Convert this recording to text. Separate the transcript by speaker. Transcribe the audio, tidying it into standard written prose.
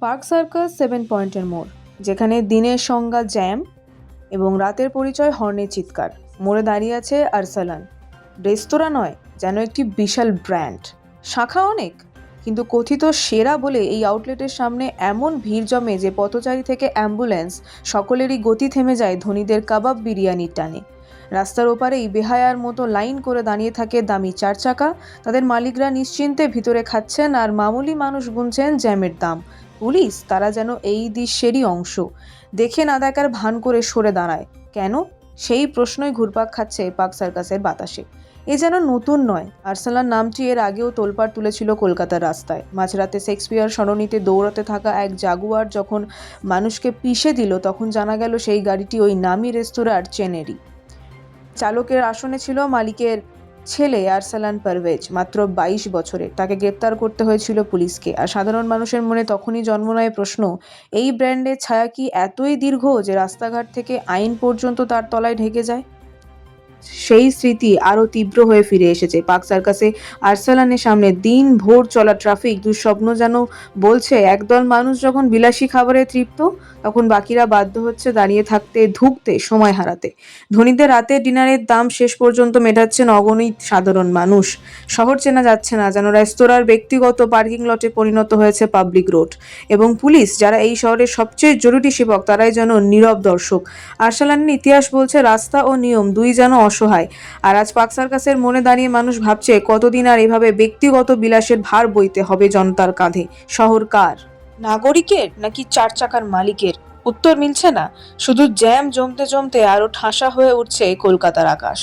Speaker 1: Park circus 7 পয়েন্টের মোড়, যেখানে দিনের সংজ্ঞা জ্যাম এবং রাতের পরিচয় হর্নের চিৎকার। মোড়ে দাঁড়িয়ে আছে আরসালান। রেস্তোরাঁ নয়, যেন একটি বিশাল ব্র্যান্ড। শাখা অনেক, কিন্তু কথিত সেরা বলে এই আউটলেটের সামনে এমন ভিড় জমে যে পথচারী থেকে অ্যাম্বুলেন্স সকলেরই গতি থেমে যায় ধনীদের কাবাব বিরিয়ানির টানে। রাস্তার ওপারেই বেহায়ার মতো লাইন করে দাঁড়িয়ে থাকে দামি 4 চাকা। তাদের মালিকরা নিশ্চিন্তে ভিতরে খাচ্ছেন আর মামুলি মানুষ গুনছেন জ্যামের দাম। পুলিশ তারা যেন এই দৃশ্যেরই অংশ, দেখে না দেখার ভান করে সরে দাঁড়ায়। কেন? সেই প্রশ্নই ঘুরপাক খাচ্ছে পার্ক সার্কাসের বাতাসে। এ যেন নতুন নয়। আরসালান নামটি এর আগেও তোলপাড় তুলেছিল কলকাতার রাস্তায়। মাঝরাতে শেক্সপিয়ার সরণিতে দৌড়াতে থাকা এক জাগুয়ার যখন মানুষকে পিষে দিল, তখন জানা গেল সেই গাড়িটি ওই নামি রেস্তোরাঁর চেনেরই। চালকের আসনে ছিল মালিকের ছেলে আরসালান পারভেজ, মাত্র 22 বছরের। তাকে গ্রেপ্তার করতে হয়েছিল পুলিশকে। আর সাধারণ মানুষের মনে তখনই জন্ম নেয় প্রশ্ন, এই ব্র্যান্ডের ছায়া কি এতই দীর্ঘ যে রাস্তাঘাট থেকে আইন পর্যন্ত তার তলায় ঢেকে যায়? সেই স্মৃতি আরো তীব্র হয়ে ফিরে এসেছে পার্ক সার্কাসে। আরসালানের সামনে দিন ভোর চলা ট্রাফিক দুঃস্বপ্ন যেন বলছে, একদল মানুষ যখন বিলাসী খাবারে তৃপ্ত, তখন বাকিরা বাধ্য হচ্ছে দাঁড়িয়ে থাকতে, ধুঁকতে, সময় হারাতে। ধনীদের রাতের ডিনারের দাম শেষ পর্যন্ত মেটাচ্ছেন অগণিত সাধারণ মানুষ। শহর চেনা যাচ্ছে না, যেন রেস্তোরাঁর ব্যক্তিগত পার্কিং লটে পরিণত হয়েছে পাবলিক রোড। এবং পুলিশ, যারা এই শহরের সবচেয়ে জরুরি সেবক, তারাই যেন নীরব দর্শক। আরসালানের ইতিহাস বলছে রাস্তা ও নিয়ম দুই যেন অসহায়। আর আজ পার্ক সার্কাসের মনে দাঁড়িয়ে মানুষ ভাবছে, কতদিন আর এভাবে ব্যক্তিগত বিলাসের ভার বইতে হবে জনতার কাঁধে? শহর কার? নাগরিকের নাকি 4 চাকার মালিকের? উত্তর মিলছে না। শুধু জ্যাম জমতে জমতে আরো ঠাসা হয়ে উঠছে কলকাতার আকাশ।